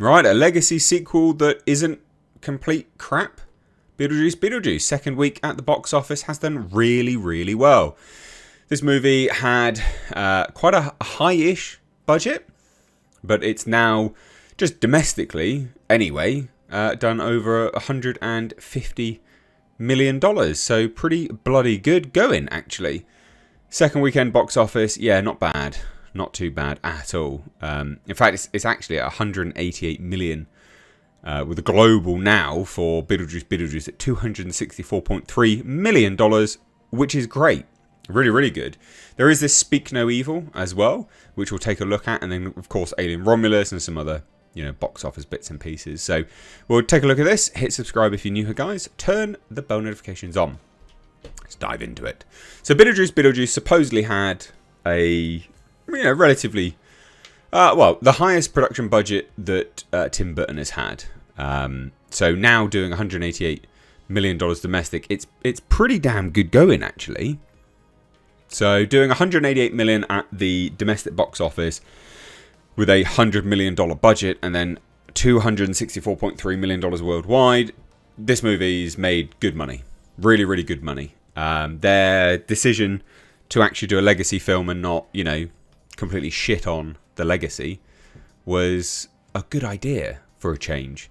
Right, a legacy sequel that isn't complete crap. Beetlejuice, second week at the box office, has done really, really well. This movie had quite a high-ish budget, but it's now, just domestically anyway, done over $150 million. So pretty bloody good going, actually. Second weekend box office, yeah, not bad. Not too bad at all. In fact, it's actually at 188 million with a global now for Beetlejuice at $264.3 million, which is great. Really, really good. There is this Speak No Evil as well, which we'll take a look at. And then, of course, Alien Romulus and some other, box office bits and pieces. So we'll take a look at this. Hit subscribe if you're new here, guys. Turn the bell notifications on. Let's dive into it. So Beetlejuice supposedly had a relatively, the highest production budget that Tim Burton has had. So now doing $188 million domestic, it's pretty damn good going, actually. So doing $188 million at the domestic box office with a $100 million budget and then $264.3 million worldwide, this movie's made good money. Really, really good money. Their decision to actually do a legacy film and not, completely shit on the legacy was a good idea for a change.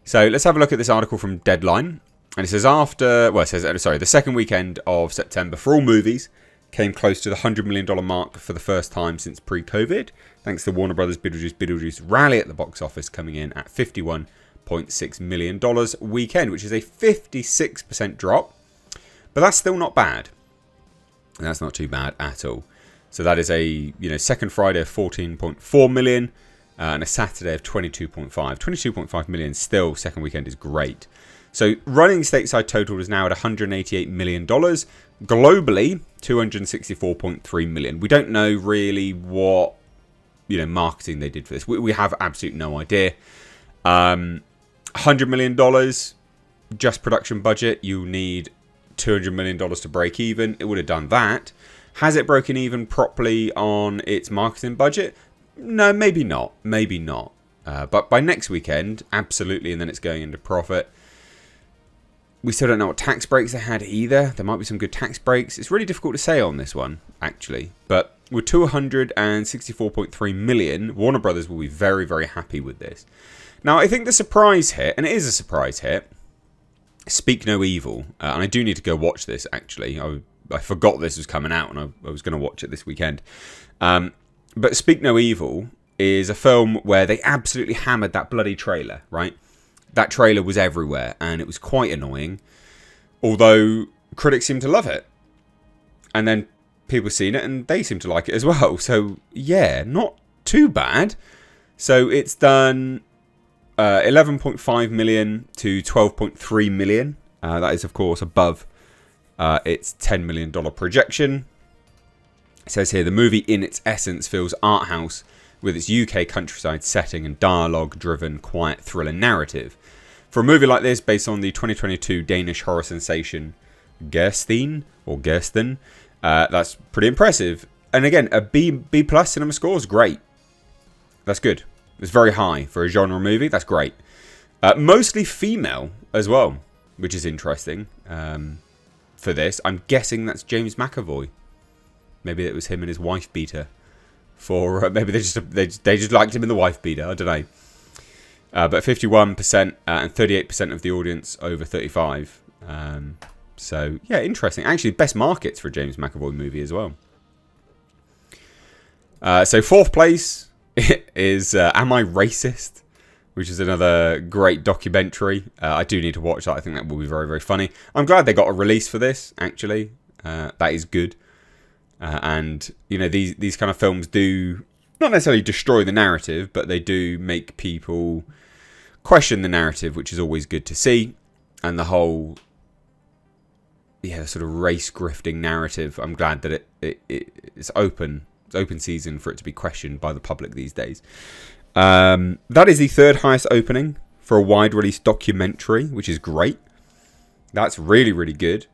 So let's have a look at this article from Deadline. And it says the second weekend of September for all movies came close to the $100 million mark for the first time since pre-COVID, thanks to Warner Brothers' Beetlejuice rally at the box office, coming in at $51.6 million weekend, which is a 56% drop. But that's still not bad. And that's not too bad at all. So that is a second Friday of 14.4 million and a Saturday of 22.5. 22.5 million still, second weekend is great. So running stateside total is now at $188 million. Globally, $264.3 million. We don't know really what marketing they did for this. We have absolutely no idea. $100 million just production budget. You need $200 million to break even. It would have done that. Has it broken even properly on its marketing budget? No, maybe not. Maybe not. But by next weekend, absolutely, and then it's going into profit. We still don't know what tax breaks they had either. There might be some good tax breaks. It's really difficult to say on this one, actually. But with $264.3 million, Warner Brothers will be very, very happy with this. Now, I think the surprise hit, and it is a surprise hit, Speak No Evil. And I do need to go watch this, actually. I forgot this was coming out, and I was going to watch it this weekend. But Speak No Evil is a film where they absolutely hammered that bloody trailer, right? That trailer was everywhere, and it was quite annoying. Although critics seem to love it. And then people seen it, and they seem to like it as well. So, yeah, not too bad. So it's done 11.5 million to 12.3 million. That is, of course, above its $10 million projection. It says here, the movie in its essence feels art house with its UK countryside setting and dialogue-driven, quiet thriller narrative. For a movie like this, based on the 2022 Danish horror sensation Gersten, that's pretty impressive. And again, a B plus cinema score is great. That's good. It's very high for a genre movie. That's great. Mostly female as well, which is interesting for this. I'm guessing that's James McAvoy. Maybe it was him and his wife beater. Maybe they just liked him in the wife beater. I don't know. But 51% and 38% of the audience over 35. So yeah, interesting. Actually, best markets for a James McAvoy movie as well. So fourth place is Am I Racist? Which is another great documentary. I do need to watch that. I think that will be very, very funny. I'm glad they got a release for this, actually. That is good. And, these kind of films do not necessarily destroy the narrative, but they do make people question the narrative, which is always good to see. And the whole, sort of race grifting narrative, I'm glad that it's open. It's open season for it to be questioned by the public these days. That is the third highest opening for a wide release documentary, which is great. That's really, really good.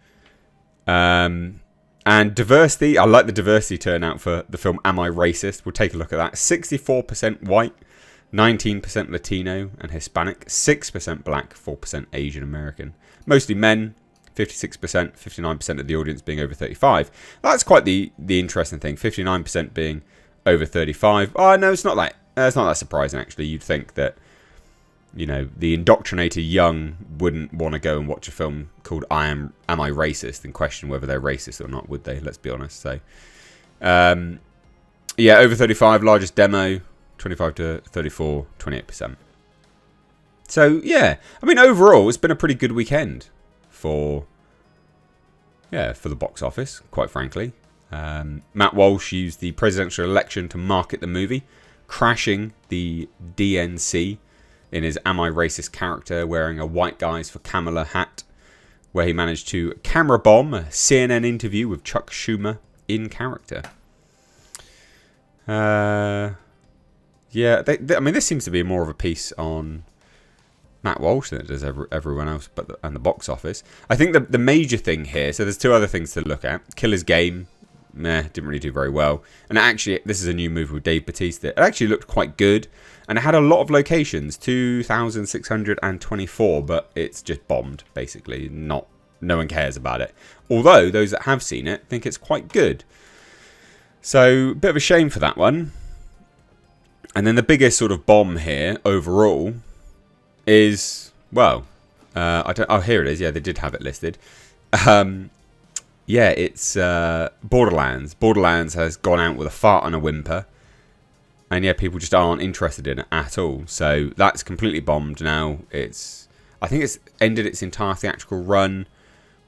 And diversity, I like the diversity turnout for the film Am I Racist? We'll take a look at that. 64% white, 19% Latino and Hispanic, 6% Black, 4% Asian American. Mostly men, 56%, 59% of the audience being over 35. That's quite the interesting thing, 59% being over 35. Oh, no, it's not that surprising, actually. You'd think that, you know, the indoctrinated young wouldn't want to go and watch a film called Am I Racist and question whether they're racist or not, would they? Let's be honest. So, yeah, over 35, largest demo, 25 to 34, 28%. So, yeah, I mean, overall, it's been a pretty good weekend for the box office, quite frankly. Matt Walsh used the presidential election to market the movie, crashing the DNC in his Am I Racist character, wearing a White Guys for Kamala hat, where he managed to camera bomb a CNN interview with Chuck Schumer in character. Yeah, I mean, this seems to be more of a piece on Matt Walsh than it does everyone else, and the box office. I think the major thing here, so there's two other things to look at. Killer's Game, meh, didn't really do very well. And actually, this is a new movie with Dave Bautista. It actually looked quite good, and it had a lot of locations, 2,624, but it's just bombed, basically. No one cares about it. Although, those that have seen it think it's quite good. So, a bit of a shame for that one. And then the biggest sort of bomb here, overall, is, well, here it is. Yeah, they did have it listed. Yeah, it's Borderlands. Borderlands has gone out with a fart and a whimper. And yeah, people just aren't interested in it at all. So that's completely bombed now. I think it's ended its entire theatrical run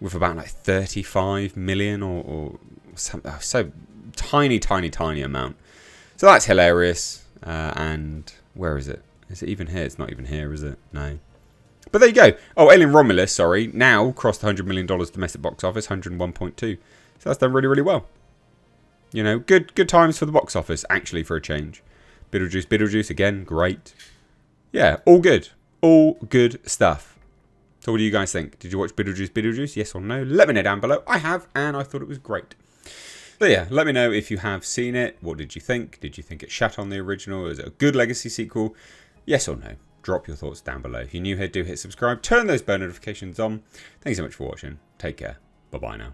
with about like 35 million or something. So tiny amount. So that's hilarious. And where is it? Is it even here? It's not even here, is it? No. But there you go. Oh, Alien Romulus, now crossed $100 million domestic box office, 101.2. So that's done really, really well. You know, good times for the box office, actually, for a change. Beetlejuice, again, great. Yeah, all good. All good stuff. So what do you guys think? Did you watch Beetlejuice, yes or no? Let me know down below. I have, and I thought it was great. So yeah, let me know if you have seen it. What did you think? Did you think it shat on the original? Is it a good legacy sequel? Yes or no? Drop your thoughts down below. If you're new here, do hit subscribe. Turn those bell notifications on. Thanks so much for watching. Take care. Bye-bye now.